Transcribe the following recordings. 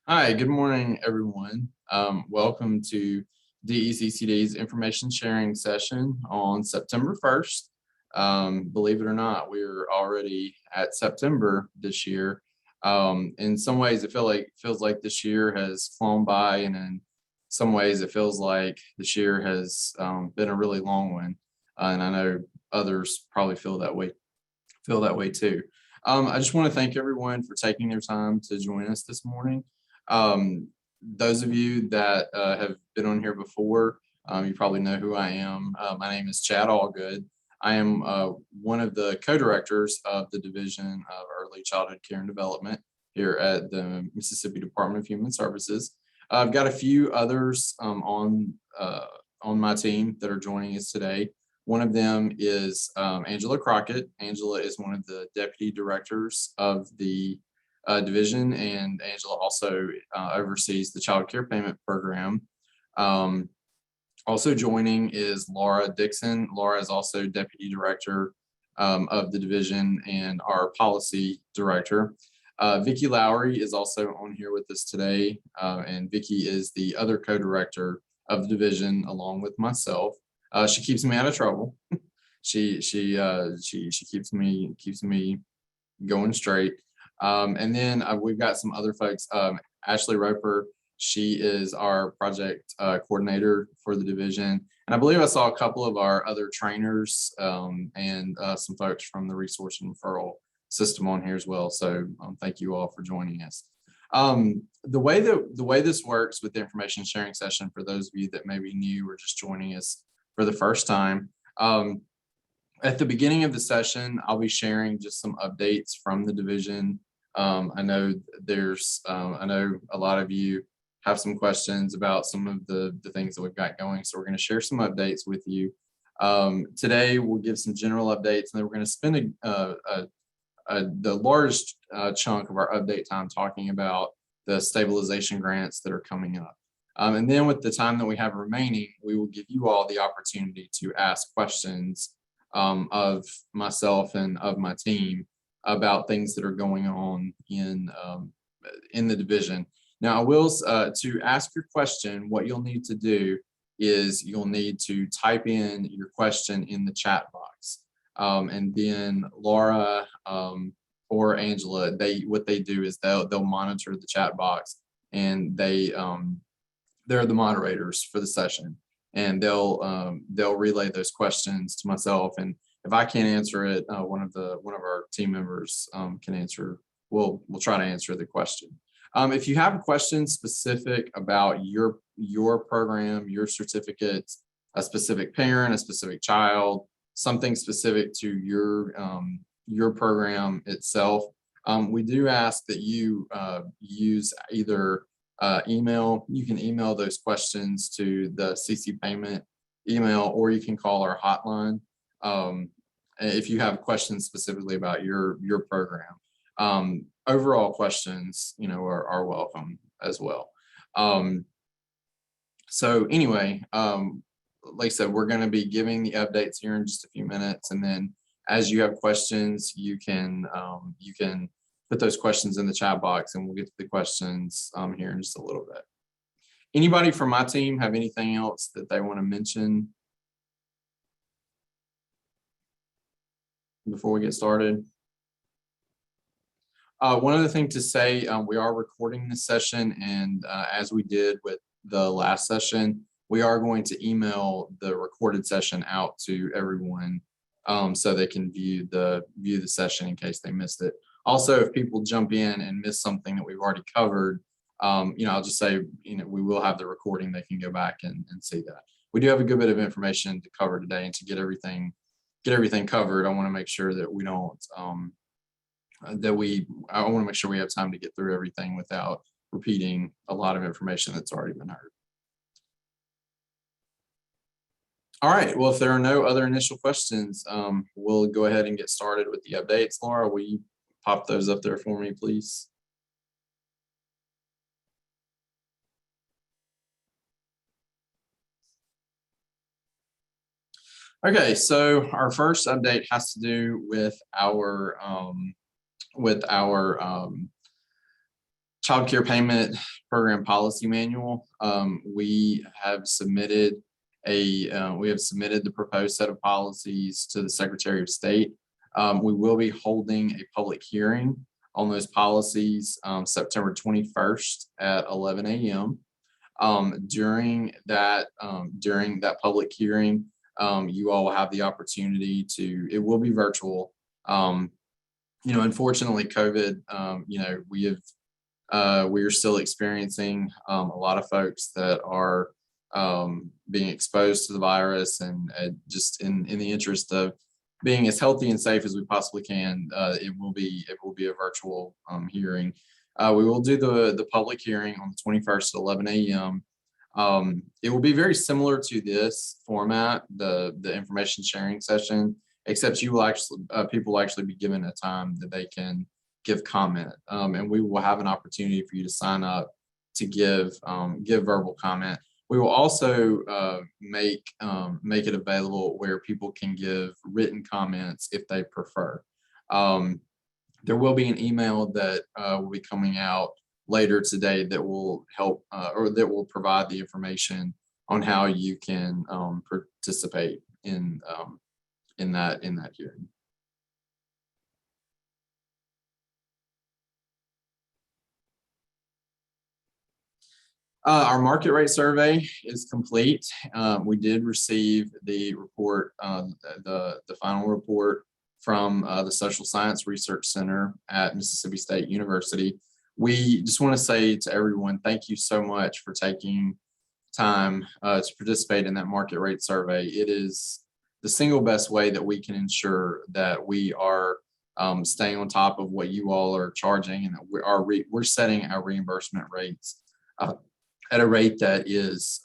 Hi, good morning, everyone. Welcome to DECCD's information sharing session on September 1st. Believe it or not, we're already at September this year. In some ways, it feels like this year has flown by, and in some ways, it feels like this year has been a really long one. And I know others probably feel that way too. I just want to thank everyone for taking their time to join us this morning. Um, those of you that have been on here before, you probably know who I am. My name is Chad Allgood. I am one of the co-directors of the Division of Early Childhood Care and Development here at the Mississippi Department of Human Services. I've got a few others on my team that are joining us today. One of them is Angela Crockett. Angela is one of the deputy directors of the division, and Angela also oversees the child care payment program. Also joining is Laura Dixon. Laura is also deputy director of the division and our policy director. Vicki Lowry is also on here with us today, and Vicki is the other co-director of the division along with myself. She keeps me out of trouble. she keeps me going straight. And then we've got some other folks. Ashley Roper, she is our project coordinator for the division. And I believe I saw a couple of our other trainers and some folks from the resource and referral system on here as well. So thank you all for joining us. The way this works with the information sharing session, for those of you that may be new or just joining us for the first time, at the beginning of the session, I'll be sharing just some updates from the division. I know I know a lot of you have some questions about some of the things that we've got going. So we're going to share some updates with you. Today, we'll give some general updates, and then we're going to spend the largest chunk of our update time talking about the stabilization grants that are coming up. And then with the time that we have remaining, we will give you all the opportunity to ask questions of myself and of my team about things that are going on in the division. Now, I will to ask your question, what you'll need to do is you'll need to type in your question in the chat box, and then Laura or Angela, what they do is they'll monitor the chat box, and they're the moderators for the session, and they'll relay those questions to myself, and if I can't answer it, one of our team members can answer. We'll try to answer the question. If you have a question specific about your program, your certificate, a specific parent, a specific child, something specific to your program itself, we do ask that you use either email. You can email those questions to the CC Payment email, or you can call our hotline if you have questions specifically about your program. Overall questions, are welcome as well. So anyway, like I said, we're going to be giving the updates here in just a few minutes, and then as you have questions, you can put those questions in the chat box, and we'll get to the questions here in just a little bit. Anybody from my team have anything else that they want to mention before we get started? One other thing to say, we are recording this session, and as we did with the last session, we are going to email the recorded session out to everyone so they can view the session in case they missed it. Also, if people jump in and miss something that we've already covered, I'll just say, we will have the recording. They can go back and see that. We do have a good bit of information to cover today, and to get everything covered, I want to make sure that we don't, I want to make sure we have time to get through everything without repeating a lot of information that's already been heard. All right, well, if there are no other initial questions, we'll go ahead and get started with the updates. Laura, will you pop those up there for me, please? Okay, so our first update has to Childcare Payment Program Policy Manual. We have submitted the proposed set of policies to the Secretary of State. We will be holding a public hearing on those policies September 21st at 11 a.m. During that public hearing, you all will have the opportunity to. It will be virtual. Unfortunately, COVID. We are still experiencing a lot of folks that are being exposed to the virus, and just in the interest of being as healthy and safe as we possibly can, it will be a virtual hearing. We will do the public hearing on the 21st at 11 a.m. It will be very similar to this format, the information sharing session, except people will actually be given a time that they can give comment, and we will have an opportunity for you to sign up to give verbal comment. We will also make it available where people can give written comments if they prefer. There will be an email that will be coming out later today that will help or that will provide the information on how you can participate in that hearing. Our market rate survey is complete. We did receive the report, the final report from the Social Science Research Center at Mississippi State University. We just want to say to everyone, thank you so much for taking time to participate in that market rate survey. It is the single best way that we can ensure that we are staying on top of what you all are charging, and that we're setting our reimbursement rates at a rate that is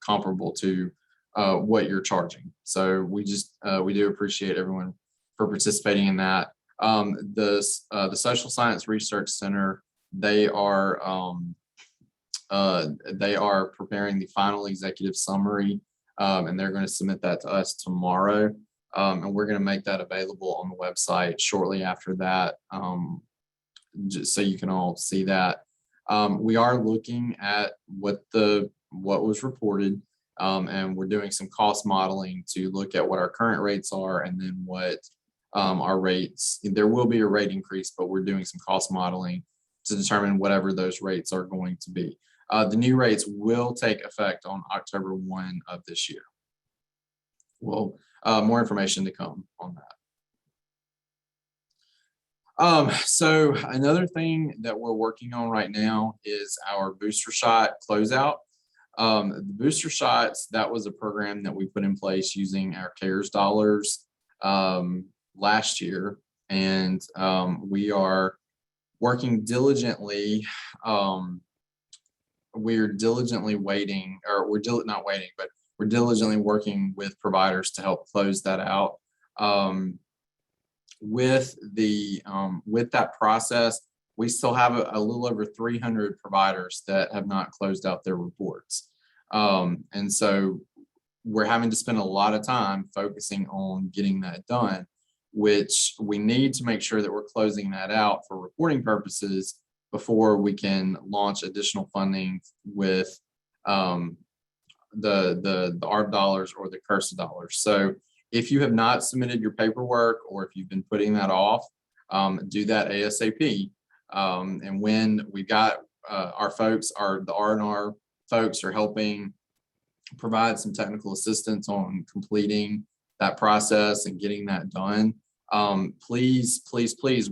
comparable to what you're charging. So we do appreciate everyone for participating in that. The Social Science Research Center, they are preparing the final executive summary, and they're going to submit that to us tomorrow, and we're going to make that available on the website shortly after that, just so you can all see that. We are looking at what was reported, and we're doing some cost modeling to look at what our current rates are, and then what our rates. There will be a rate increase, but we're doing some cost modeling to determine whatever those rates are going to be. The new rates will take effect on October 1 of this year. Well, more information to come on that. So another thing that we're working on right now is our booster shot closeout. The booster shots, that was a program that we put in place using our CARES dollars last year, and we are working diligently. We're diligently waiting, or not waiting, but we're diligently working with providers to help close that out. With that process, we still have a little over 300 providers that have not closed out their reports. And so we're having to spend a lot of time focusing on getting that done, which we need to make sure that we're closing that out for reporting purposes before we can launch additional funding with the ARP dollars or the CRSA dollars. So if you have not submitted your paperwork, or if you've been putting that off, do that ASAP. And when we got our folks, the R&R folks are helping provide some technical assistance on completing that process and getting that done. Please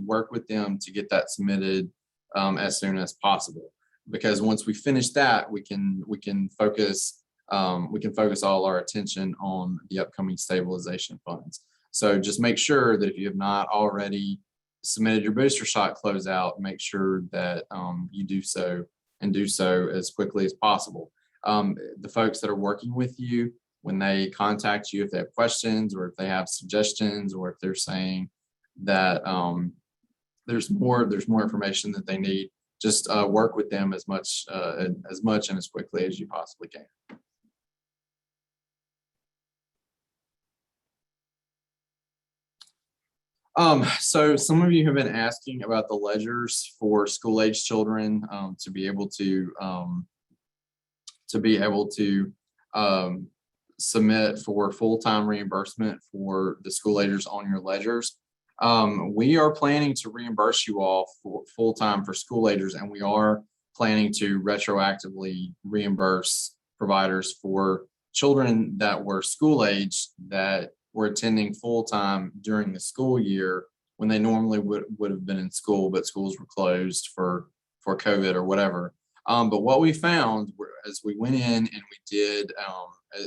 work with them to get that submitted as soon as possible, because once we finish that, we can focus all our attention on the upcoming stabilization funds. So just make sure that if you have not already submitted your booster shot closeout, make sure that you do so, and do so as quickly as possible. The folks that are working with you, when they contact you, if they have questions or if they have suggestions, or if they're saying that there's more information that they need, just work with them as much and as quickly as you possibly can. So some of you have been asking about the ledgers for school-age children to be able to submit for full-time reimbursement for the school-agers on your ledgers. We are planning to reimburse you all for full-time for school-agers, and we are planning to retroactively reimburse providers for children that were school-age that were attending full-time during the school year when they normally would have been in school, but schools were closed for COVID or whatever. But what we found as we went in and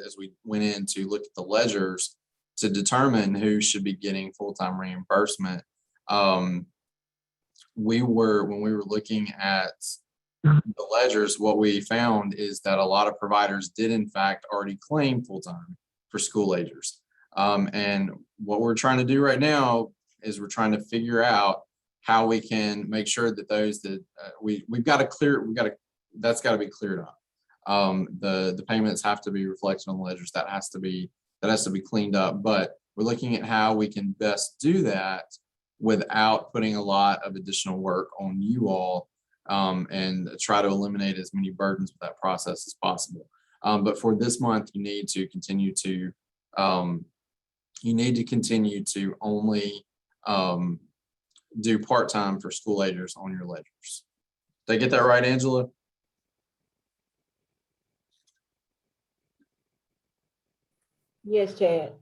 as we went in to look at the ledgers to determine who should be getting full-time reimbursement, when we were looking at the ledgers, what we found is that a lot of providers did in fact already claim full-time for school-agers. And what we're trying to do right now is we're trying to figure out how we can make sure that those that that's got to be cleared up. The payments have to be reflected on the ledgers. That has to be cleaned up. But we're looking at how we can best do that without putting a lot of additional work on you all, and try to eliminate as many burdens with that process as possible. But for this month, you need to continue to only do part-time for school-agers on your ledgers. Did I get that right, Angela? Yes, Chad.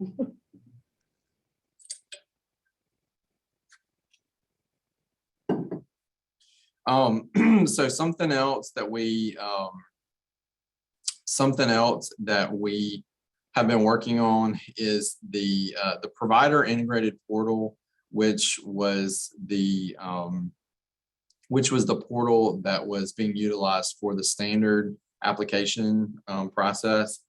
So something else that we have been working on is the provider integrated portal, which was the portal that was being utilized for the standard application process.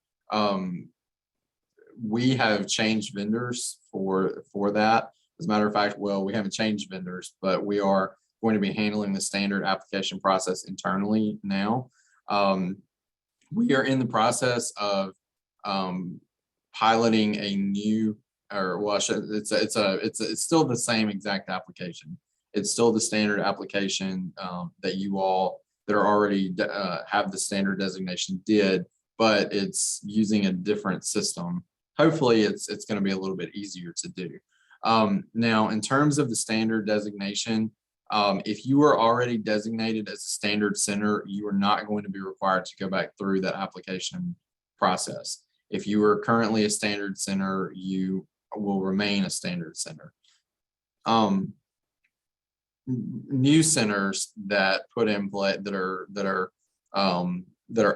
We have changed vendors for that. As a matter of fact, well, we haven't changed vendors, but we are going to be handling the standard application process internally now. We are in the process of piloting a new, it's still the same exact application. It's still the standard application that you all that are already have the standard designation did, but it's using a different system. Hopefully it's going to be a little bit easier to do. Now, in terms of the standard designation, if you are already designated as a standard center, you are not going to be required to go back through that application process. If you are currently a standard center, you will remain a standard center. New centers that put in place that are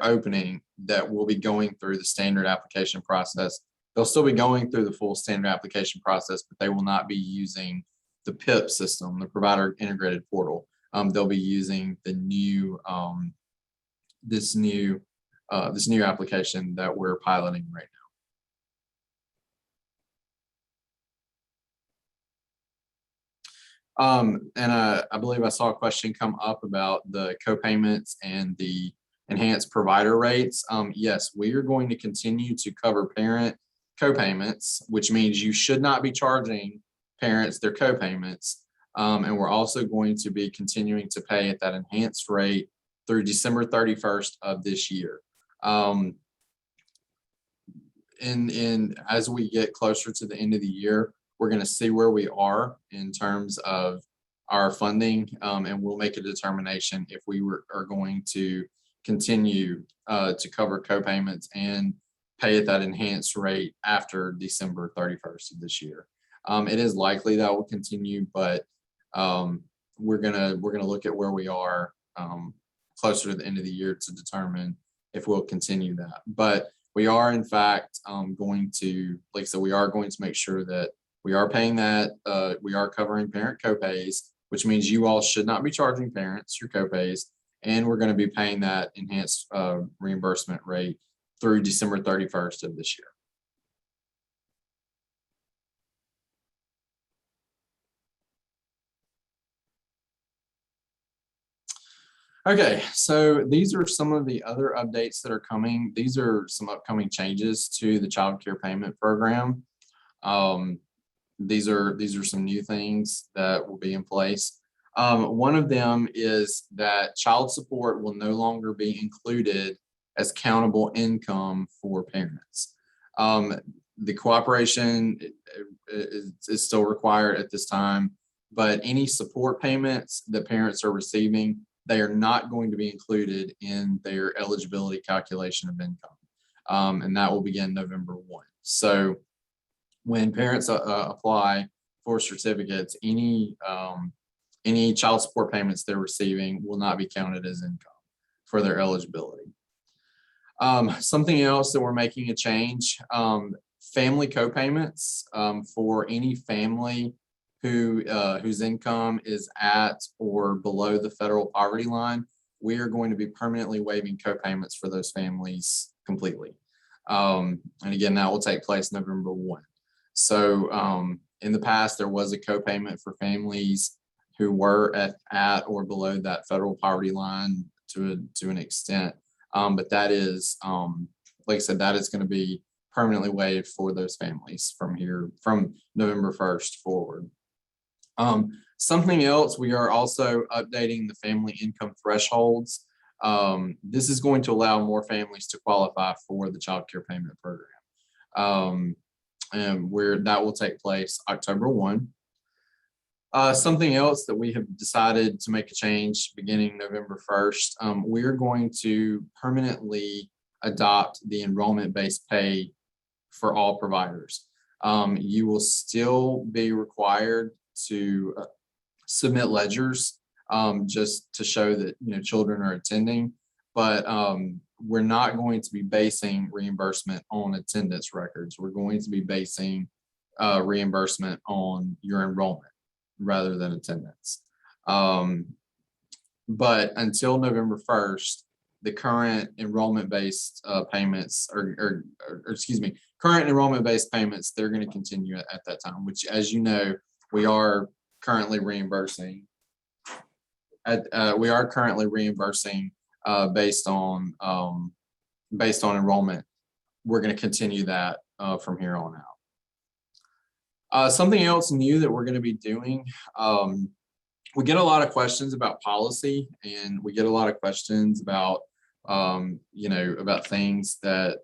opening that will be going through the standard application process. They'll still be going through the full standard application process, but they will not be using the PIP system, the provider integrated portal. They'll be using the new this new application that we're piloting right now. And I believe I saw a question come up about the copayments and the enhanced provider rates. Yes, we are going to continue to cover parent copayments, which means you should not be charging parents their copayments. And we're also going to be continuing to pay at that enhanced rate through December 31st of this year. As we get closer to the end of the year, we're going to see where we are in terms of our funding, and we'll make a determination if we are going to continue to cover copayments and pay at that enhanced rate after December 31st of this year. It is likely that will continue, but we're gonna look at where we are closer to the end of the year to determine if we'll continue that. But we are in fact going to, like I said, we are going to make sure that we are paying that, we are covering parent copays, which means you all should not be charging parents your copays, and we're going to be paying that enhanced reimbursement rate through December 31st of this year. Okay, so these are some of the other updates that are coming. These are some upcoming changes to the child care payment program. these are some new things that will be in place. One of them is that child support will no longer be included as countable income for parents. The cooperation is still required at this time, but any support payments that parents are receiving, they are not going to be included in their eligibility calculation of income. And that will begin November 1. So when parents apply for certificates, any child support payments they're receiving will not be counted as income for their eligibility. Something else that we're making a change, family copayments for any family whose income is at or below the federal poverty line. We are going to be permanently waiving copayments for those families completely. And again, that will take place November 1. So in the past, there was a copayment for families who were at or below that federal poverty line to an extent. But that is, like I said, that is going to be permanently waived for those families from November 1st forward. Something else, we are also updating the family income thresholds. This is going to allow more families to qualify for the child care payment program. And that will take place October 1. Something else that we have decided to make a change beginning November 1st, we're going to permanently adopt the enrollment-based pay for all providers. You will still be required to submit ledgers just to show that children are attending, but we're not going to be basing reimbursement on attendance records. We're going to be basing reimbursement on your enrollment rather than attendance. But until November 1st, the current enrollment-based payments, or excuse me, current enrollment-based payments, they're going to continue at that time, which, as you know, we are currently reimbursing. We are currently reimbursing based on enrollment. We're going to continue that from here on out. Something else new that we're going to be doing, we get a lot of questions about policy, and we get a lot of questions about about things that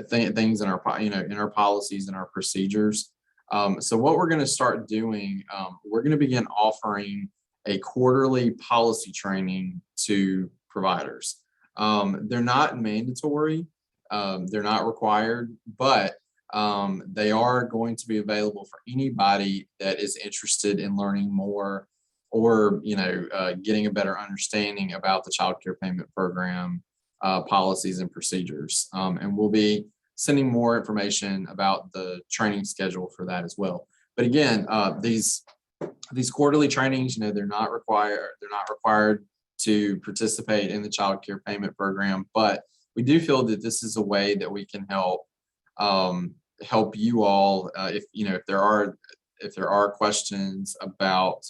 things in our in our policies and our procedures. So what we're going to start doing, we're going to begin offering a quarterly policy training to providers. They're not mandatory, they're not required, but they are going to be available for anybody that is interested in learning more or getting a better understanding about the child care payment program policies and procedures. And we'll be sending more information about the training schedule for that as well. But again, these quarterly trainings, they're not required to participate in the child care payment program, but we do feel that this is a way that we can help you all if there are questions about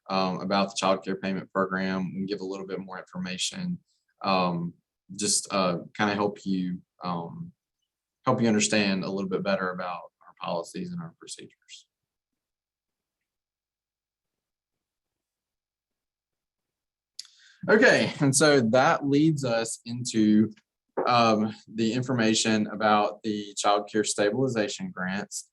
the child care payment program, and give a little bit more information, just kind of help you understand a little bit better about our policies and our procedures. Okay, and so that leads us into the information about the Child Care Stabilization Grants.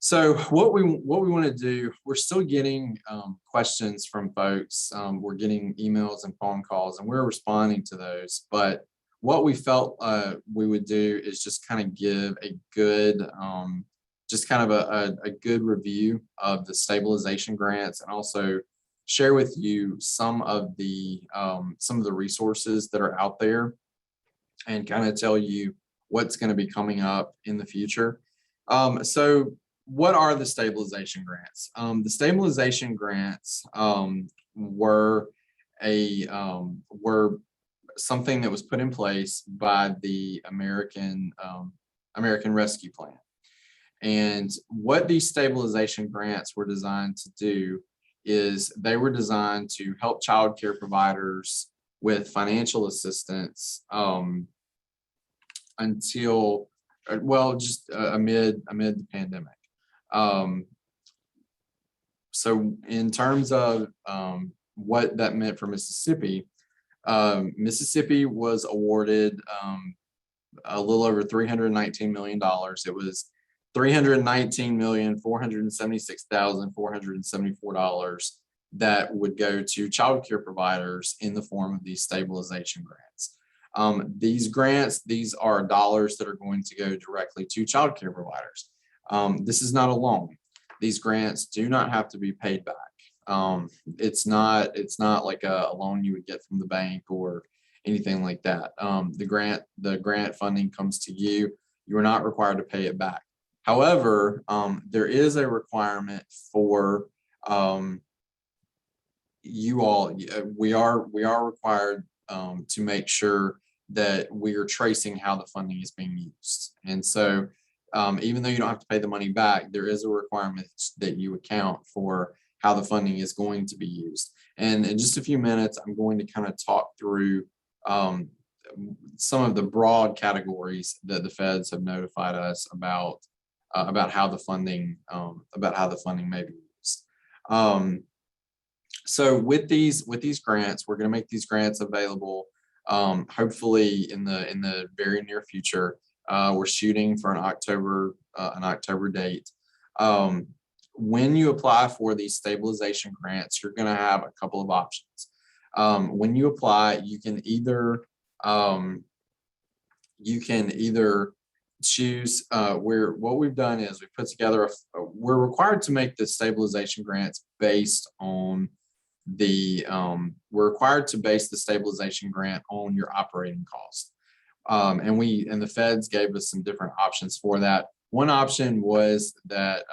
So what we want to do, we're still getting questions from folks. We're getting emails and phone calls, and we're responding to those. But what we felt we would do is just kind of give a good, a good review of the stabilization grants, and also share with you some of the resources that are out there, and kind of tell you what's going to be coming up in the future. So what are the stabilization grants? The stabilization grants were something that was put in place by the American Rescue Plan. And what these stabilization grants were designed to do is they were designed to help child care providers with financial assistance until well, just amid the pandemic. So in terms of what that meant for Mississippi, Mississippi was awarded a little over $319 million. It was $319,476,474 that would go to childcare providers in the form of these stabilization grants. These grants, these are dollars that are going to go directly to childcare providers. This is not a loan. These grants do not have to be paid back. It's not like a loan you would get from the bank or anything like that. The grant funding comes to you. You are not required to pay it back. However, there is a requirement for you all. We are required to make sure that we are tracing how the funding is being used. And so even though you don't have to pay the money back, there is a requirement that you account for how the funding is going to be used. And in just a few minutes, I'm going to kind of talk through some of the broad categories that the feds have notified us about how the funding may be used. So with these grants, we're going to make these grants available hopefully in the very near future. We're shooting for an October date. When you apply for these stabilization grants, you're going to have a couple of options. When you apply, you can either choose what we've done is we put together we're required to make the stabilization grants based on we're required to base the stabilization grant on your operating cost. And the feds gave us some different options for that. One option was that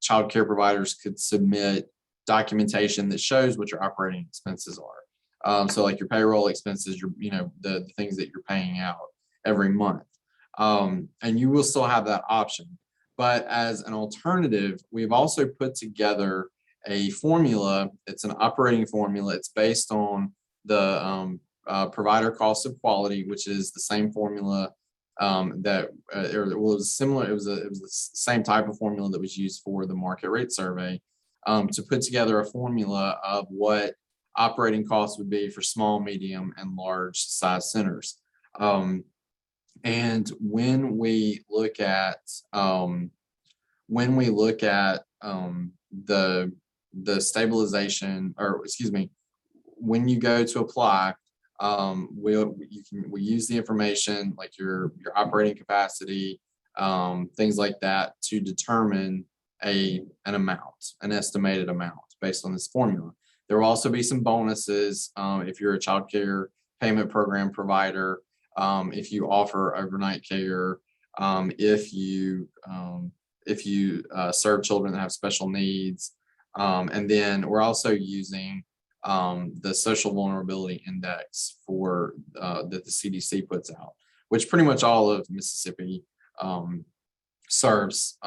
child care providers could submit documentation that shows what your operating expenses are. So like your payroll expenses, the things that you're paying out every month. And you will still have that option. But as an alternative, we've also put together a formula. It's an operating formula. It's based on the provider cost of quality, which is the same formula it was similar. It was the same type of formula that was used for the market rate survey to put together a formula of what operating costs would be for small, medium, and large size centers. And when we look at the stabilization, or excuse me, when you go to apply, we use the information like your operating capacity, things like that, to determine an estimated amount based on this formula. There will also be some bonuses if you're a child care payment program provider, if you offer overnight care, if you serve children that have special needs, and then we're also using the social vulnerability index that the CDC puts out, which pretty much all of Mississippi serves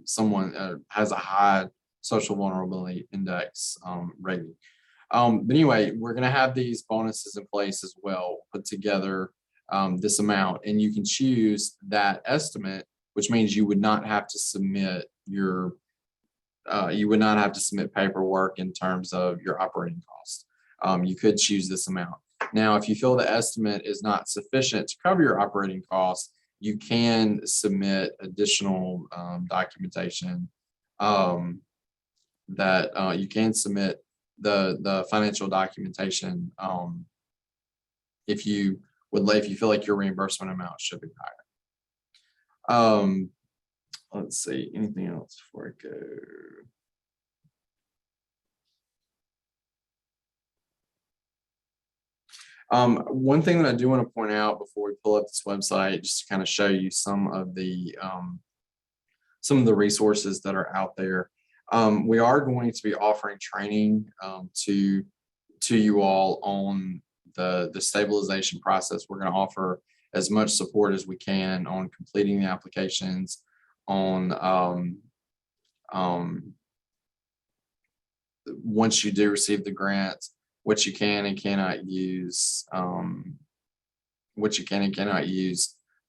someone has a high social vulnerability index rating. But anyway, we're going to have these bonuses in place as well, put together this amount, and you can choose that estimate, which means you would not have to submit paperwork in terms of your operating costs. You could choose this amount. Now, if you feel the estimate is not sufficient to cover your operating costs, you can submit additional documentation that you can submit the financial documentation if you feel like your reimbursement amount should be higher. Let's see, anything else before I go? One thing that I do want to point out before we pull up this website, just to kind of show you some of the resources that are out there. We are going to be offering training to you all on the stabilization process. We're going to offer as much support as we can on completing the applications, on once you do receive the grant, what you can and cannot use, the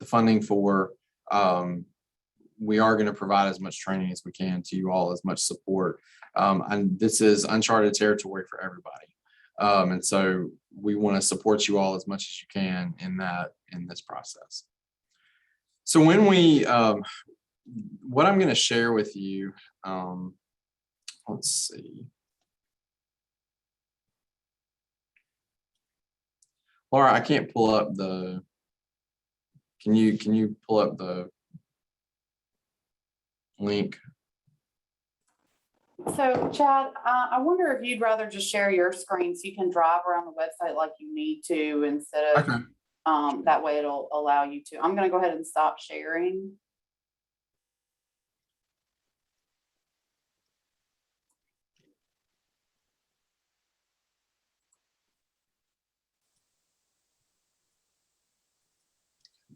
funding for, we are going to provide as much training as we can to you all, as much support. And this is uncharted territory for everybody. And so we want to support you all as much as you can in this process. So when we, what I'm going to share with you, let's see. Laura, I can't pull up can you pull up the link? So Chad, I wonder if you'd rather just share your screen so you can drive around the website like you need to instead of, Okay. that way it'll allow you to. I'm gonna go ahead and stop sharing.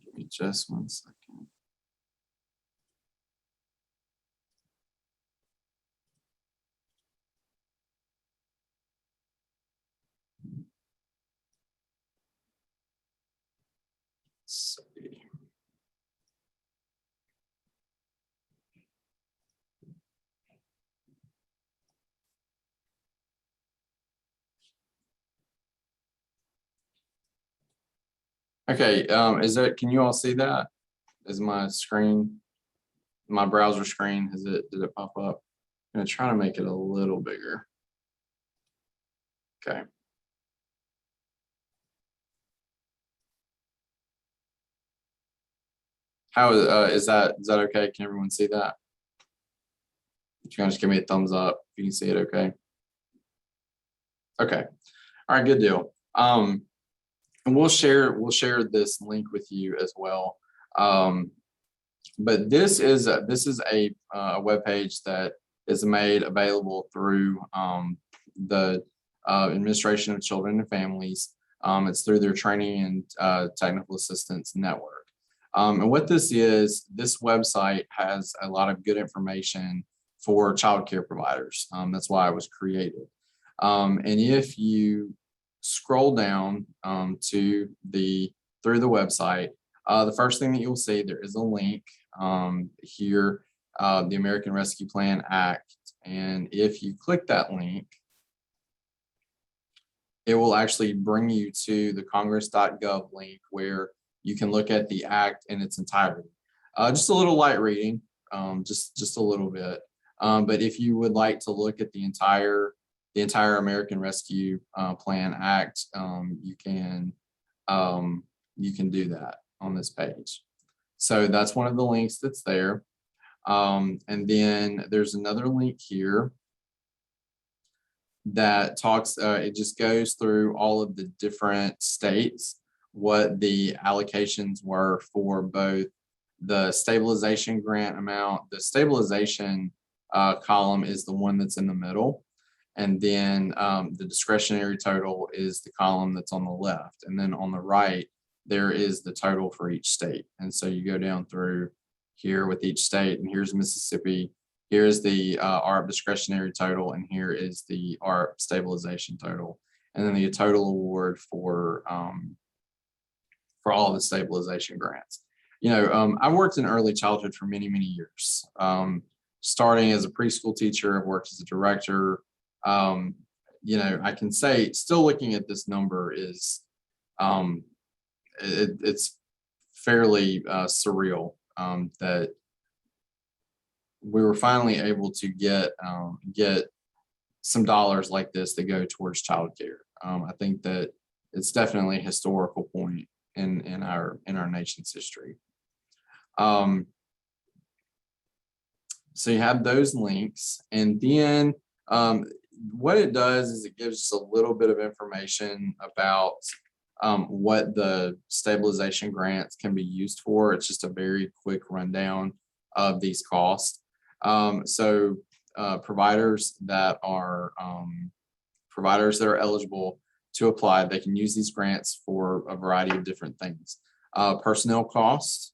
Give me just 1 second. Let's see. Okay, can you all see that? Is my screen, my browser screen, did it pop up? I'm gonna try to make it a little bigger. Okay. How is that okay? Can everyone see that? You can just give me a thumbs up if you can see it okay. Okay. All right, good deal. And we'll share this link with you as well. But this is a web page that is made available through the Administration of Children and Families. It's through their Training and Technical Assistance Network. And what this website has a lot of good information for childcare providers. That's why it was created. And if you scroll down through the website, the first thing that you'll see, there is a link here, the American Rescue Plan Act. And if you click that link, it will actually bring you to the congress.gov link where you can look at the act in its entirety. Just a little light reading, just a little bit. But if you would like to look at the entire American Rescue Plan Act, you can do that on this page. So that's one of the links that's there. And then there's another link here that talks, it just goes through all of the different states, what the allocations were for both the stabilization grant amount. The stabilization column is the one that's in the middle. And then the discretionary total is the column that's on the left. And then on the right, there is the total for each state. And so you go down through here with each state, and here's Mississippi, here's the ARP discretionary total, and here is the ARP stabilization total. And then the total award for all the stabilization grants. You know, I worked in early childhood for many, many years. Starting as a preschool teacher, I've worked as a director. You know, I can say, still looking at this number is, it's fairly surreal that we were finally able to get some dollars like this that go towards childcare. I think that it's definitely a historical point in our nation's history. So you have those links, and then what it does is it gives us a little bit of information about what the stabilization grants can be used for. It's just a very quick rundown of these costs. So providers that are eligible to apply, they can use these grants for a variety of different things. Personnel costs,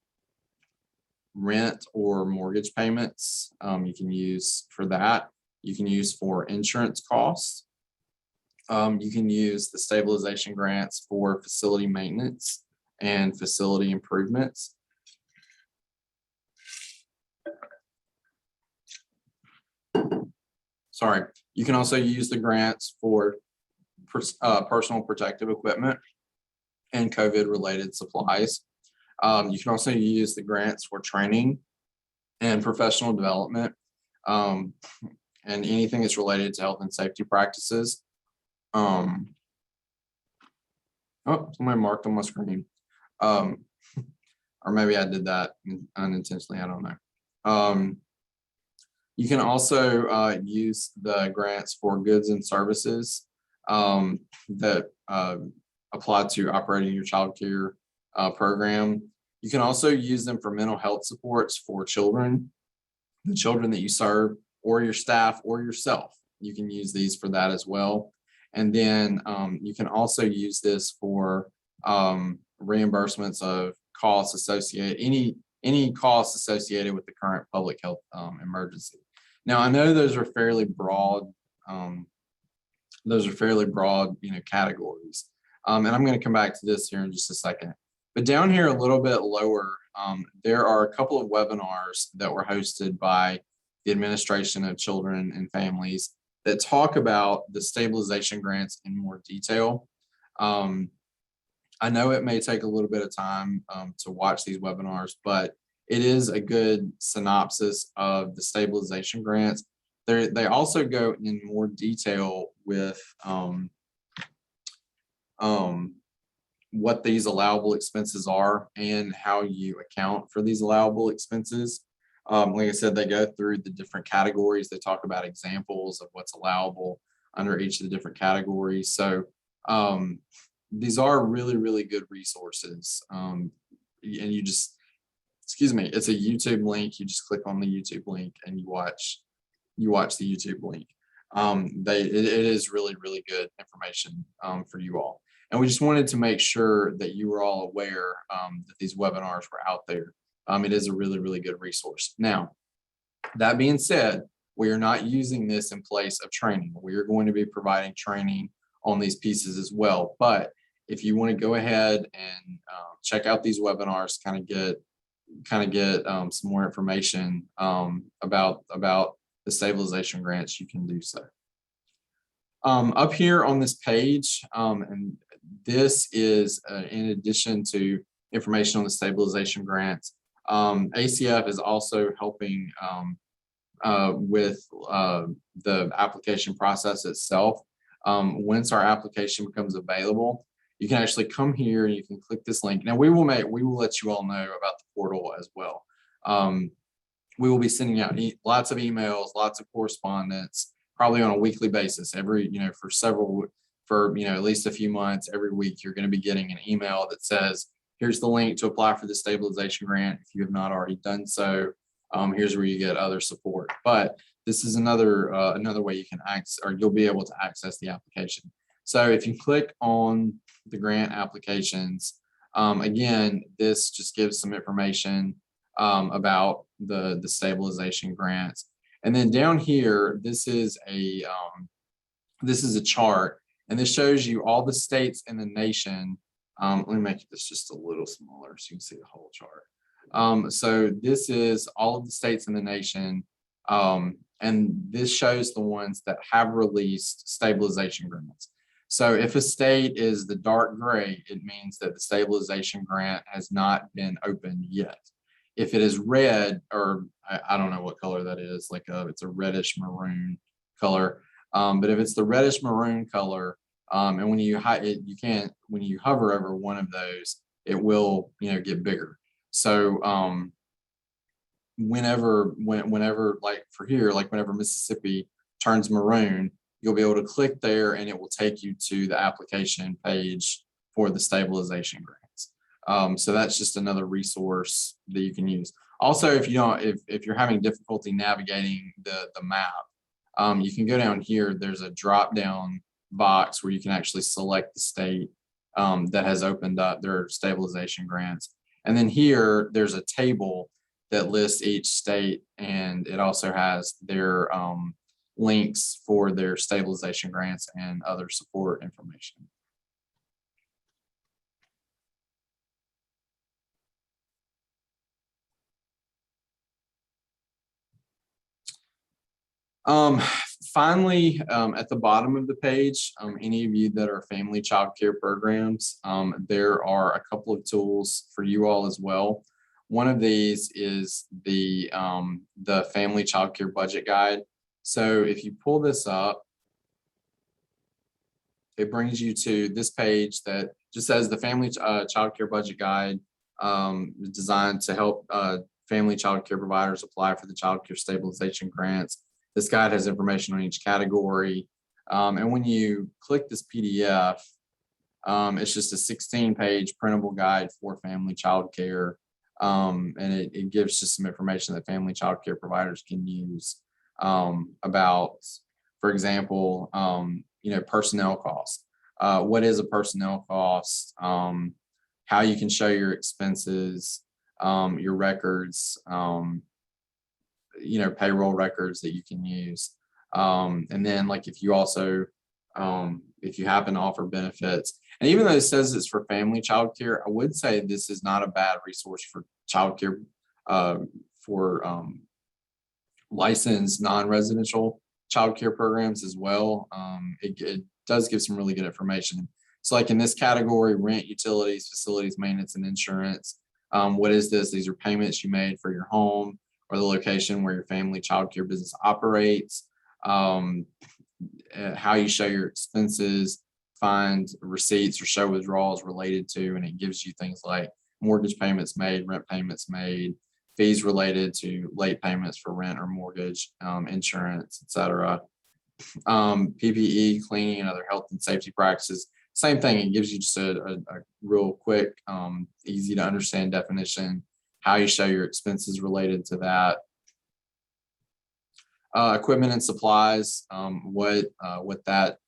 rent or mortgage payments, you can use for that. You can use for insurance costs. You can use the stabilization grants for facility maintenance and facility improvements. You can also use the grants for personal protective equipment and COVID-related supplies. You can also use the grants for training and professional development, and anything that's related to health and safety practices. Oh, somebody marked on my screen. Or maybe I did that unintentionally, I don't know. You can also use the grants for goods and services that apply to operating your childcare program. You can also use them for mental health supports for children, the children that you serve, or your staff or yourself. You can use these for that as well. And then you can also use this for reimbursements of costs associated, any costs associated with the current public health emergency. Now, I know those are fairly broad, categories. And I'm going to come back to this here in just a second. But down here a little bit lower, there are a couple of webinars that were hosted by the Administration of Children and Families that talk about the stabilization grants in more detail. I know it may take a little bit of time to watch these webinars, but it is a good synopsis of the stabilization grants. They also go in more detail with what these allowable expenses are and how you account for these allowable expenses. Like I said, they go through the different categories. They talk about examples of what's allowable under each of the different categories. So these are really, really good resources. And you just, excuse me, it's a YouTube link. You just click on the YouTube link and you watch the YouTube link. It is really, really good information for you all. And we just wanted to make sure that you were all aware that these webinars were out there. It is a really, really good resource. Now, that being said, we are not using this in place of training. We are going to be providing training on these pieces as well. But if you want to go ahead and check out these webinars, kind of get some more information about the stabilization grants, you can do so. Up here on this page, and this is in addition to information on the stabilization grants, ACF is also helping with the application process itself. Once our application becomes available, you can actually come here and you can click this link. Now we will let you all know about the portal as well. We will be sending out lots of emails, lots of correspondence, probably on a weekly basis. For at least a few months, every week you're going to be getting an email that says, here's the link to apply for the stabilization grant. If you have not already done so, here's where you get other support. But this is another way you can access, or you'll be able to access the application. So if you click on the grant applications, again, this just gives some information about the stabilization grants. And then down here, this is a chart, and this shows you all the states in the nation. Let me make this just a little smaller so you can see the whole chart. So this is all of the states in the nation, and this shows the ones that have released stabilization grants. So if a state is the dark gray, it means that the stabilization grant has not been opened yet. If it is red, or I don't know what color that is, it's a reddish maroon color. But if it's the reddish maroon color, and when you hover over one of those, it will get bigger. So whenever like for here, like whenever Mississippi turns maroon, you'll be able to click there and it will take you to the application page for the stabilization grants. So that's just another resource that you can use. Also, if you're having difficulty navigating the map, you can go down here. There's a drop down box where you can actually select the state that has opened up their stabilization grants. And then here, there's a table that lists each state, and it also has their links for their stabilization grants and other support information. Finally, at the bottom of the page, any of you that are family childcare programs, there are a couple of tools for you all as well. One of these is the family childcare budget guide. So if you pull this up, it brings you to this page that just says the family childcare budget guide, designed to help family childcare providers apply for the childcare stabilization grants. This guide has information on each category. And when you click this PDF, it's just a 16-page printable guide for family childcare. And it gives just some information that family childcare providers can use about, for example, personnel costs. What is a personnel cost? How you can show your expenses, your records, payroll records that you can use. And then like if you also, if you happen to offer benefits, and even though it says it's for family childcare, I would say this is not a bad resource for childcare, for licensed non-residential childcare programs as well. It does give some really good information. So like in this category, rent, utilities, facilities, maintenance, and insurance. What is this? These are payments you made for your home or the location where your family childcare business operates. How you show your expenses, find receipts or show withdrawals related to, and it gives you things like mortgage payments made, rent payments made, fees related to late payments for rent or mortgage, insurance, etc. PPE, cleaning, and other health and safety practices. Same thing, it gives you just a real quick, easy to understand definition, how you show your expenses related to that. Equipment and supplies, what that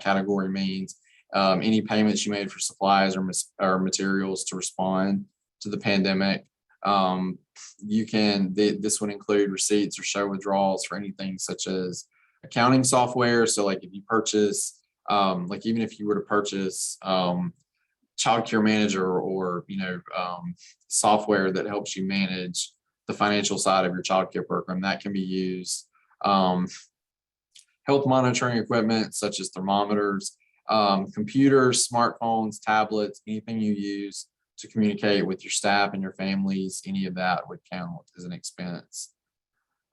category means. Any payments you made for supplies or materials to respond to the pandemic. This would include receipts or show withdrawals for anything such as accounting software. So like if you purchase, like even if you were to purchase Childcare Manager or software that helps you manage the financial side of your childcare program, that can be used. Health monitoring equipment such as thermometers, computers, smartphones, tablets, anything you use to communicate with your staff and your families, any of that would count as an expense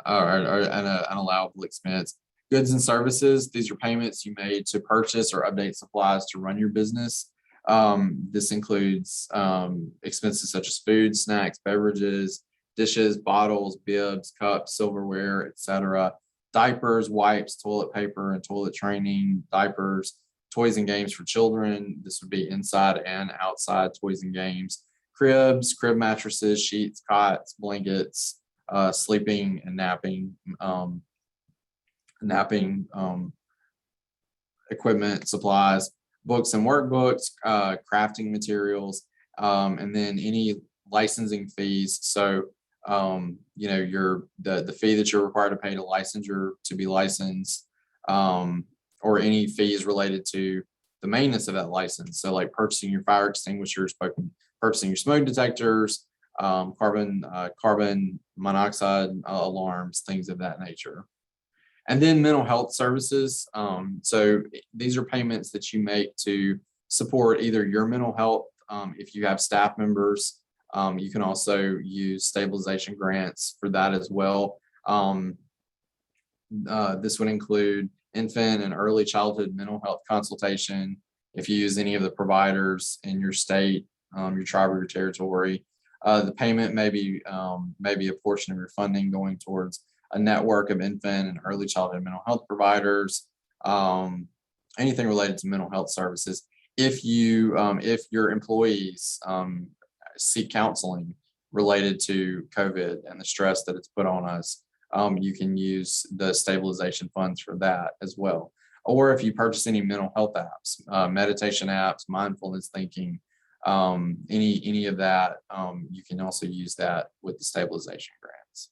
or an allowable expense. Goods and services, these are payments you made to purchase or update supplies to run your business. This includes expenses such as food, snacks, beverages, dishes, bottles, bibs, cups, silverware, etc. Diapers, wipes, toilet paper, and toilet training, diapers, toys and games for children. This would be inside and outside toys and games. Cribs, crib mattresses, sheets, cots, blankets, sleeping and napping equipment, supplies, books and workbooks, crafting materials, and then any licensing fees. So the fee that you're required to pay to licensure to be licensed, or any fees related to the maintenance of that license. So like purchasing your fire extinguishers, purchasing your smoke detectors, carbon monoxide alarms, things of that nature. And then mental health services. So these are payments that you make to support either your mental health. If you have staff members, you can also use stabilization grants for that as well. This would include infant and early childhood mental health consultation. If you use any of the providers in your state, your tribe or your territory, the payment may be a portion of your funding going towards a network of infant and early childhood mental health providers, anything related to mental health services. If your employees seek counseling related to COVID and the stress that it's put on us, you can use the stabilization funds for that as well. Or if you purchase any mental health apps, meditation apps, mindfulness thinking, any of that, you can also use that with the stabilization grants.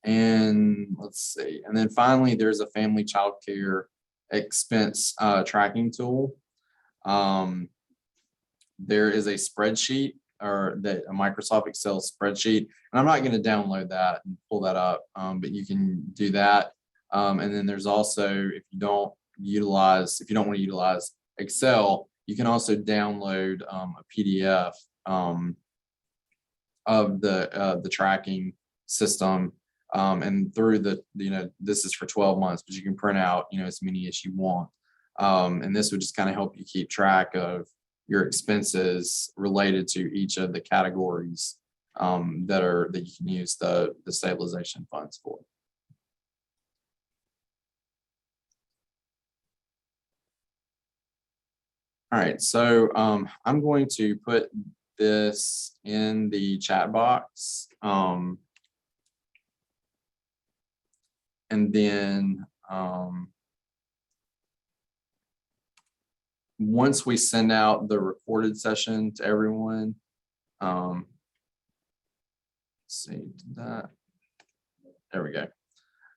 And let's see. And then finally, there's a family childcare expense tracking tool. There is a spreadsheet or a Microsoft Excel spreadsheet. And I'm not going to download that and pull that up, but you can do that. And then there's also, if you don't want to utilize Excel, you can also download a PDF of the tracking system. And through this is for 12 months, but you can print out, as many as you want. And this would just kind of help you keep track of your expenses related to each of the categories that you can use the stabilization funds for. All right, so I'm going to put this in the chat box. And then once we send out the recorded session to everyone, let's see that. There we go.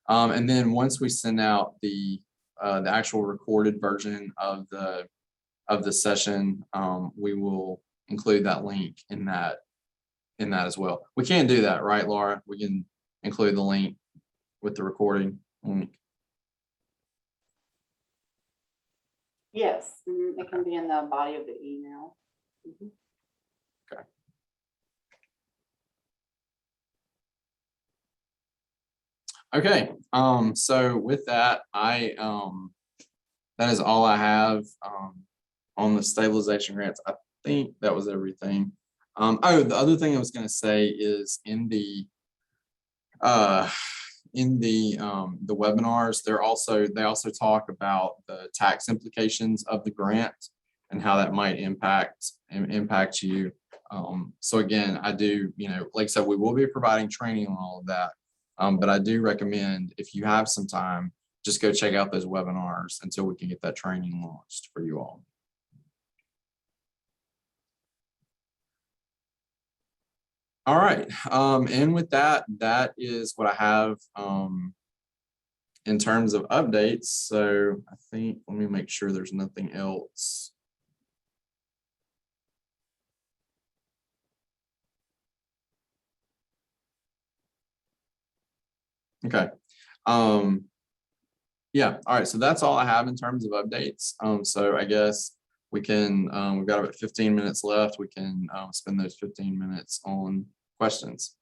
And then once we send out the actual recorded version of the session, we will include that link in that as well. We can do that, right, Laura? We can include the link with the recording link. Yes, it can be in the body of the email. Okay. Okay, so with that, that is all I have on the stabilization grants. I think that was everything. Oh, the other thing I was going to say is in the webinars, they also talk about the tax implications of the grant and how that might impact you. So again, I do, like I said, we will be providing training on all of that. But I do recommend, if you have some time, just go check out those webinars until we can get that training launched for you all. All right, and with that is what I have in terms of updates. So I think, let me make sure there's nothing else. Okay. Yeah, all right, so that's all I have in terms of updates. So I guess we can, we've got about 15 minutes left. We can spend those 15 minutes on questions.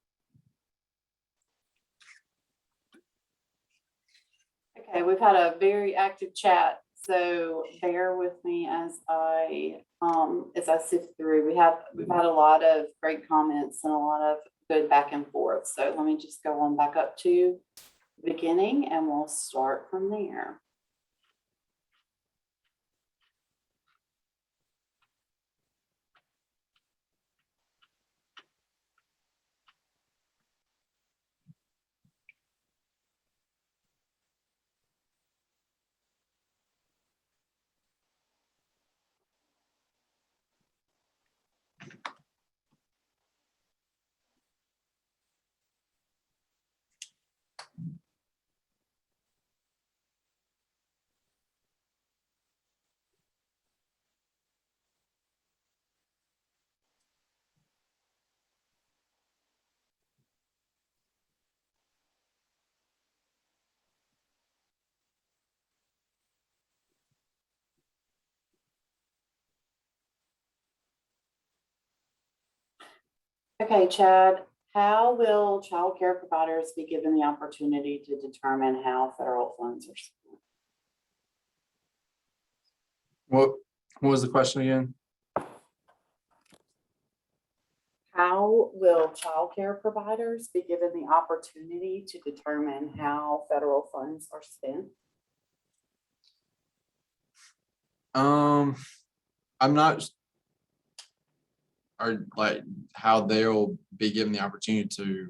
Okay, we've had a very active chat, so bear with me as I sift through. We've had a lot of great comments and a lot of good back and forth. So let me just go on back up to the beginning and we'll start from there. Okay, Chad, how will child care providers be given the opportunity to determine how federal funds are spent? What was the question again? How will child care providers be given the opportunity to determine how federal funds are spent? I'm not, or like how they'll be given the opportunity to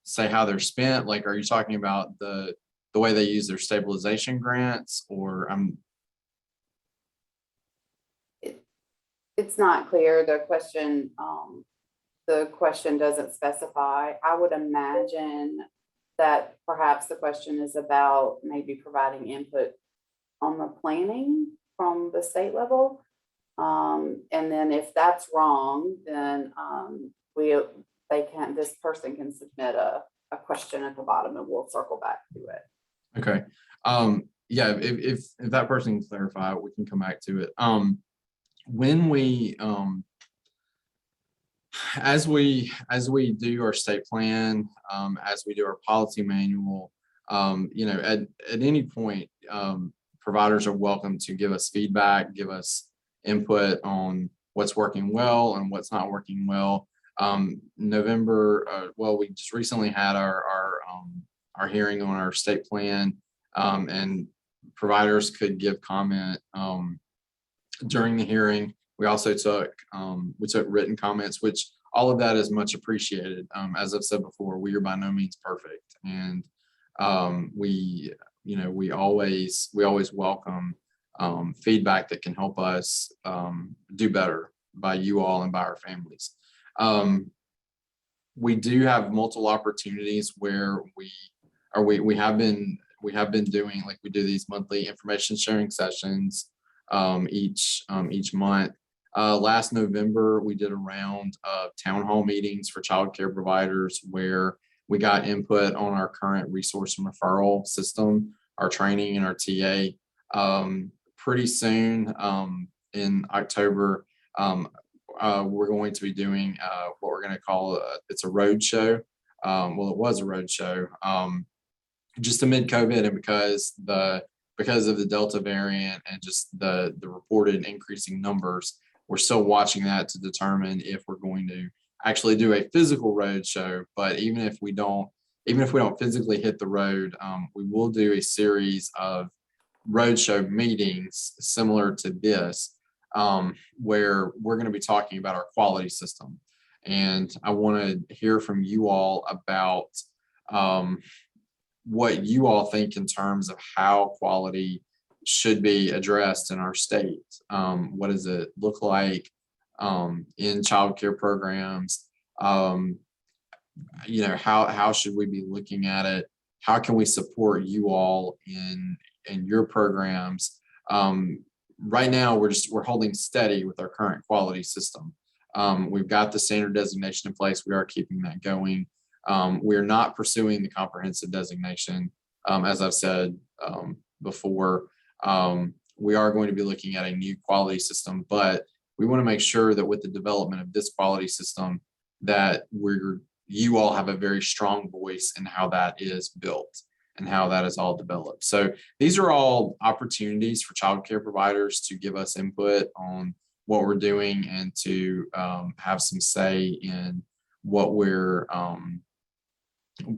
say how they're spent. Like, are you talking about the way they use their stabilization grants, or It's not clear. The question doesn't specify. I would imagine that perhaps the question is about maybe providing input on the planning from the state level. And then if that's wrong, then this person can submit a question at the bottom and we'll circle back to it. Okay. Yeah, if that person can clarify, we can come back to it. When we as we do our state plan, as we do our policy manual, you know, at any point, providers are welcome to give us feedback, give us input on what's working well and what's not working well. November, well, we just recently had our hearing on our state plan, and providers could give comment during the hearing. We also took written comments, which all of that is much appreciated. As I've said before, we are by no means perfect, and we always welcome feedback that can help us do better by you all and by our families. We do have multiple opportunities where we have been doing, like, we do these monthly information sharing sessions each month. Last November, we did a round of town hall meetings for childcare providers where we got input on our current resource and referral system, our training and our TA. Pretty soon, in October, we're going to be doing what we're going to call it's a road show. Well, it was a road show just amid COVID, and because of the Delta variant and just the reported increasing numbers, we're still watching that to determine if we're going to actually do a physical road show. But even if we don't physically hit the road, we will do a series of roadshow meetings similar to this, where we're going to be talking about our quality system. And I want to hear from you all about what you all think in terms of how quality should be addressed in our state. What does it look like in childcare programs? You know, how should we be looking at it? How can we support you all in your programs? Right now, we're holding steady with our current quality system. We've got the standard designation in place. We are keeping that going. We're not pursuing the comprehensive designation. As I've said before, we are going to be looking at a new quality system, but we want to make sure that with the development of this quality system, that you all have a very strong voice in how that is built and how that is all developed. So these are all opportunities for childcare providers to give us input on what we're doing and to have some say in what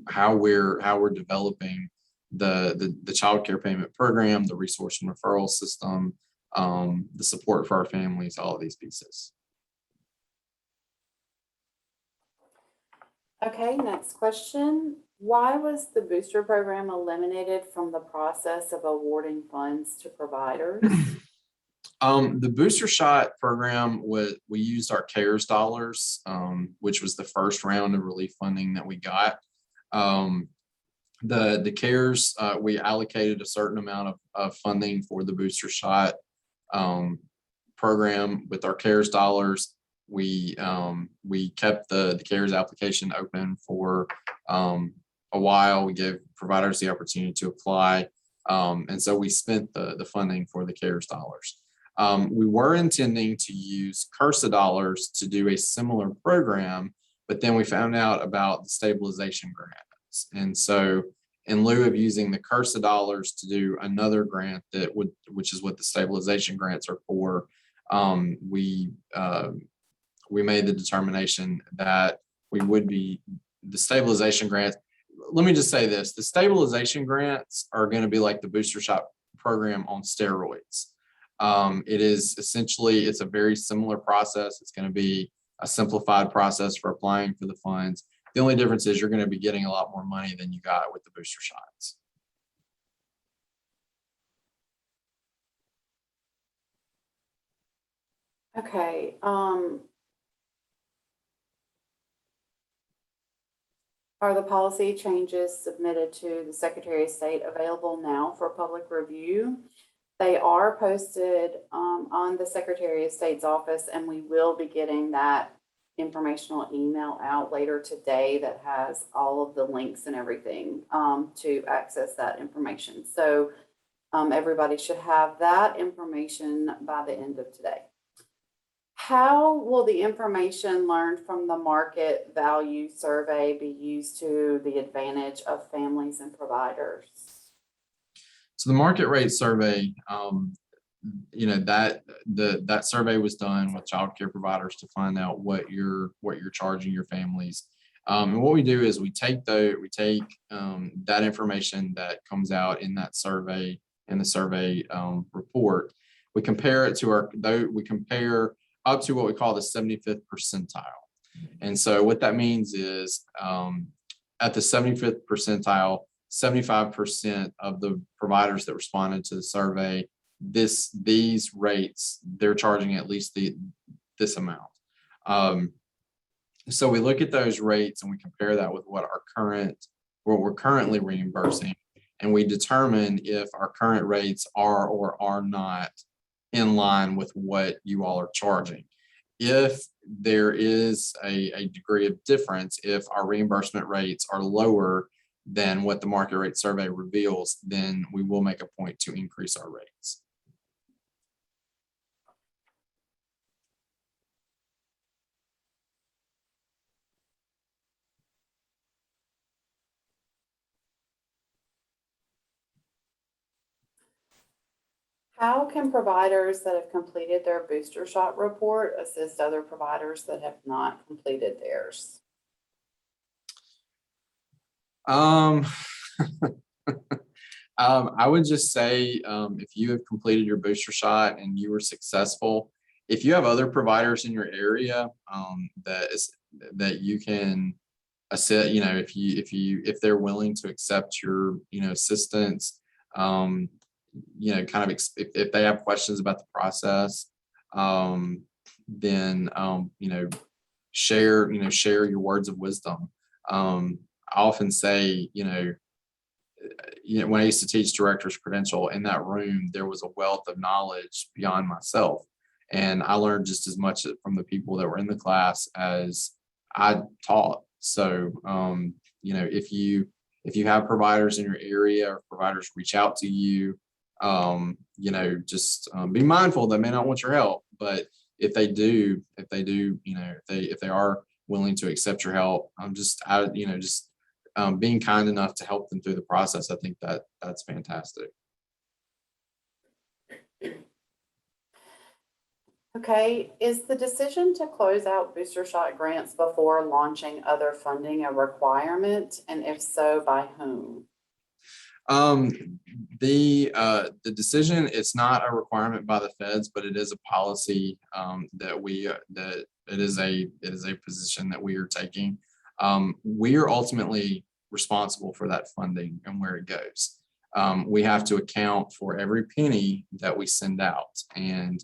how we're developing the child care payment program, the resource and referral system, the support for our families, all of these pieces. Okay, next question. Why was the booster program eliminated from the process of awarding funds to providers? The booster shot program, we used our CARES dollars, which was the first round of relief funding that we got. The CARES, we allocated a certain amount of funding for the booster shot program with our CARES dollars. We kept the CARES application open for a while. We gave providers the opportunity to apply, and so we spent the funding for the CARES dollars. We were intending to use CRSA dollars to do a similar program, but then we found out about the stabilization grants. And so in lieu of using the CRSA dollars to do another grant which is what the stabilization grants are for, we made the determination that we would be the stabilization grants. Let me just say this, the stabilization grants are going to be like the booster shot program on steroids. It is essentially, it's a very similar process. It's going to be a simplified process for applying for the funds. The only difference is you're going to be getting a lot more money than you got with the booster shots. Okay. Are the policy changes submitted to the Secretary of State available now for public review? They are posted on the Secretary of State's office, and we will be getting that informational email out later today that has all of the links and everything to access that information. So everybody should have that information by the end of today. How will the information learned from the market value survey be used to the advantage of families and providers? So the market rate survey, that survey was done with childcare providers to find out what you're charging your families. And what we do is we take that information that comes out in that survey, in the survey report. We compare it to we compare up to what we call the 75th percentile. And so what that means is at the 75th percentile, 75% of the providers that responded to the survey, these rates, they're charging at least this amount. So we look at those rates and we compare that with what we're currently reimbursing, and we determine if our current rates are or are not in line with what you all are charging. If there is a degree of difference, if our reimbursement rates are lower than what the market rate survey reveals, then we will make a point to increase our rates. How can providers that have completed their booster shot report assist other providers that have not completed theirs? I would just say if you have completed your booster shot and you were successful, if you have other providers in your area that you can assist, if they're willing to accept your assistance, if they have questions about the process, then share your words of wisdom. I often say, when I used to teach director's credential, in that room, there was a wealth of knowledge beyond myself. And I learned just as much from the people that were in the class as I taught. So, if you have providers in your area or providers reach out to you, just be mindful they may not want your help, but if they do, if they are willing to accept your help, being kind enough to help them through the process, I think that's fantastic. Okay, is the decision to close out booster shot grants before launching other funding a requirement? And if so, by whom? The decision, it's not a requirement by the feds, but it is a policy that it is a position that we are taking. We are ultimately responsible for that funding and where it goes. We have to account for every penny that we send out. And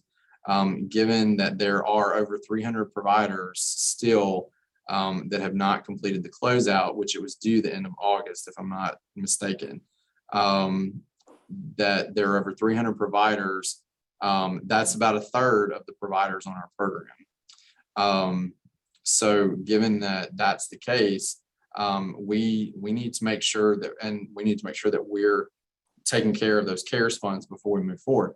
given that there are over 300 providers still that have not completed the closeout, which it was due the end of August, if I'm not mistaken, that there are over 300 providers. That's about a third of the providers on our program. So given that that's the case, we need to make sure that we're taking care of those CARES funds before we move forward.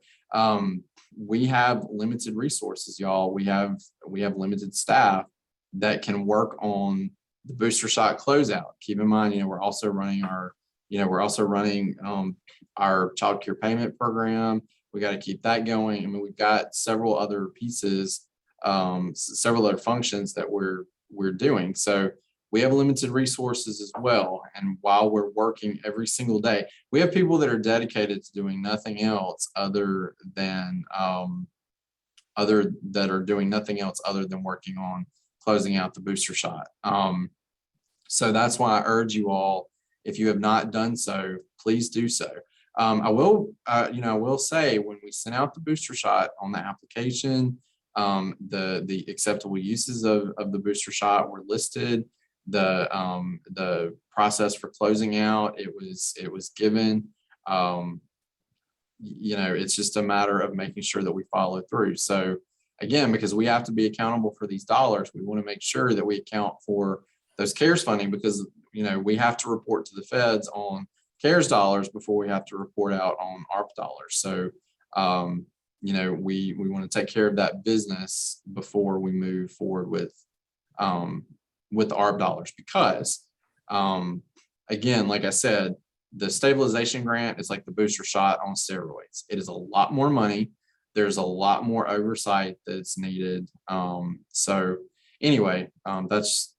We have limited resources, y'all. We have limited staff that can work on the booster shot closeout. Keep in mind, we're also running our childcare payment program. We got to keep that going. I mean, we've got several other pieces, several other functions that we're doing. So we have limited resources as well. And while we're working every single day, we have people that are dedicated to doing nothing else other than working on closing out the booster shot. So that's why I urge you all, if you have not done so, please do so. I will say, when we sent out the booster shot on the application, the acceptable uses of the booster shot were listed. The process for closing out, it was given. it's just a matter of making sure that we follow through. So again, because we have to be accountable for these dollars, we want to make sure that we account for those CARES funding, because, we have to report to the feds on CARES dollars before we have to report out on ARP dollars. So, we want to take care of that business before we move forward with ARP dollars, because, again, like I said, the stabilization grant is like the booster shot on steroids. It is a lot more money. There's a lot more oversight that's needed. So anyway, that's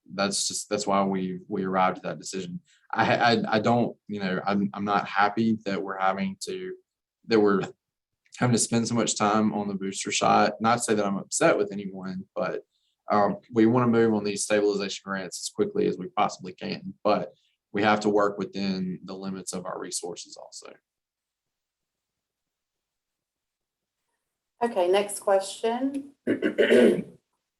why we arrived at that decision. I don't, I'm not happy that we're having to spend so much time on the booster shot. Not to say that I'm upset with anyone, but we want to move on these stabilization grants as quickly as we possibly can. But we have to work within the limits of our resources also. Okay, next question.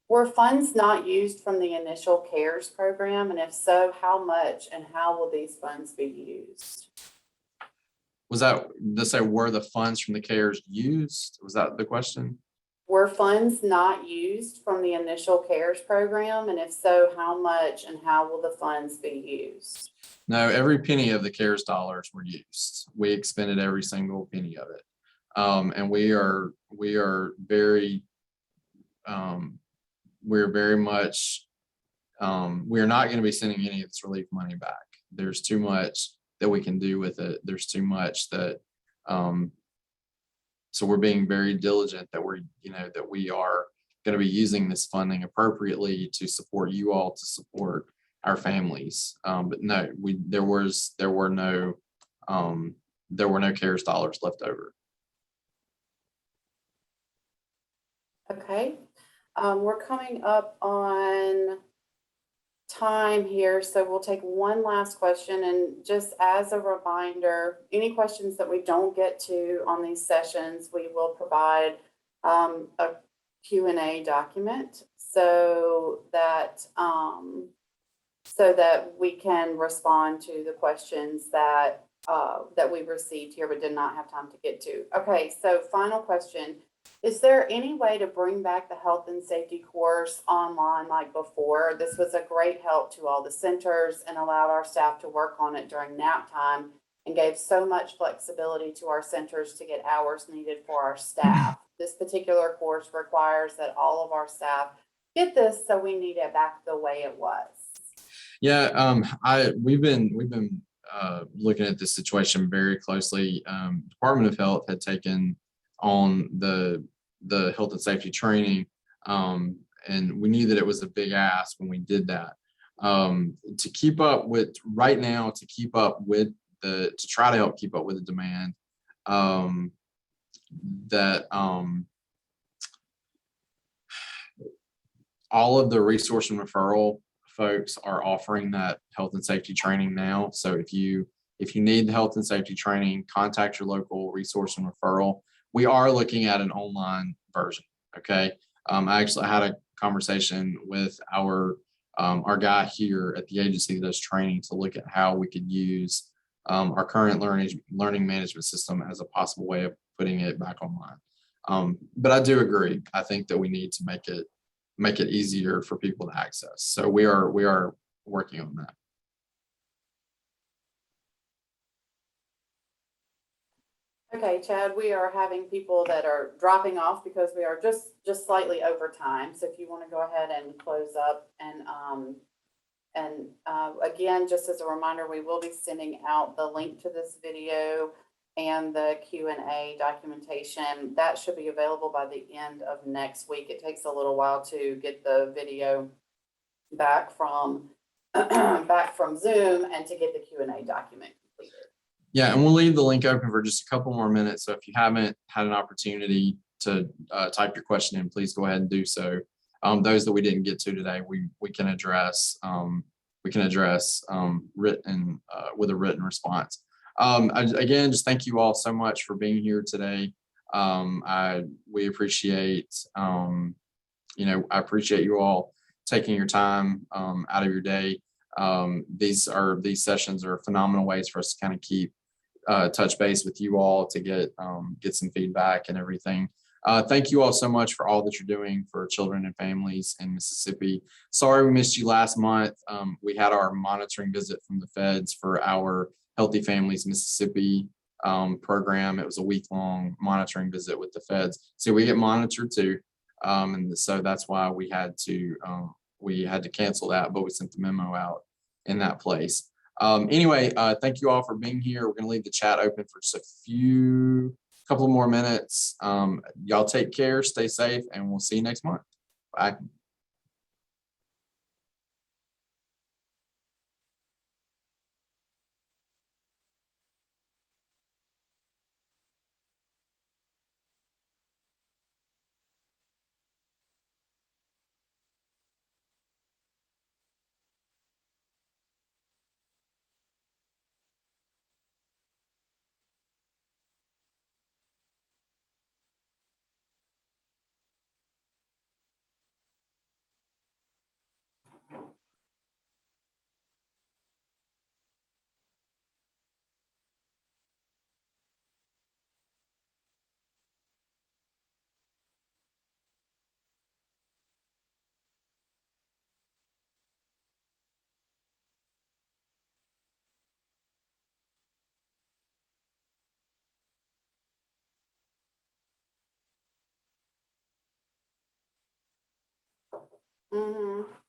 Were funds not used from the initial CARES program? And if so, how much and how will these funds be used? Was that to say, were the funds from the CARES used? Was that the question? Were funds not used from the initial CARES program? And if so, how much and how will the funds be used? No, every penny of the CARES dollars were used. We expended every single penny of it. And we are very, we're very much, we are not going to be sending any of this relief money back. There's too much that we can do with it. There's too much that, so we're being very diligent that that we are going to be using this funding appropriately to support you all, to support our families. But no, there were no CARES dollars left over. Okay, we're coming up on time here, so we'll take one last question. And just as a reminder, any questions that we don't get to on these sessions, we will provide a Q&A document so that we can respond to the questions that we received here but did not have time to get to. Okay, so final question. Is there any way to bring back the health and safety course online like before? This was a great help to all the centers and allowed our staff to work on it during nap time and gave so much flexibility to our centers to get hours needed for our staff. This particular course requires that all of our staff get this, so we need it back the way it was. Yeah, we've been looking at this situation very closely. Department of Health had taken on the health and safety training, and we knew that it was a big ask when we did that. To keep up with right now, to try to help keep up with the demand, that all of the resource and referral folks are offering that health and safety training now. So if you need the health and safety training, contact your local resource and referral. We are looking at an online version. Okay. I actually had a conversation with our guy here at the agency that does training to look at how we could use our current learning management system as a possible way of putting it back online. But I do agree. I think that we need to make it easier for people to access. So we are working on that. Okay, Chad, we are having people that are dropping off because we are just slightly over time. So if you want to go ahead and close up, and again, just as a reminder, we will be sending out the link to this video and the Q&A documentation. That should be available by the end of next week. It takes a little while to get the video back from Zoom and to get the Q&A document completed. Yeah, and we'll leave the link open for just a couple more minutes. So if you haven't had an opportunity to type your question in, please go ahead and do so. Those that we didn't get to today, we can address written with a written response. Again, just thank you all so much for being here today. We appreciate I appreciate you all taking your time out of your day. These sessions are phenomenal ways for us to kind of keep touch base with you all to get some feedback and everything. Thank you all so much for all that you're doing for children and families in Mississippi. Sorry we missed you last month. We had our monitoring visit from the feds for our Healthy Families Mississippi program. It was a week-long monitoring visit with the feds. So we get monitored too. And so that's why we had to cancel that, but we sent the memo out in that place. Anyway, thank you all for being here. We're going to leave the chat open for just a couple more minutes. Y'all take care, stay safe, and we'll see you next month. Bye. Mhm.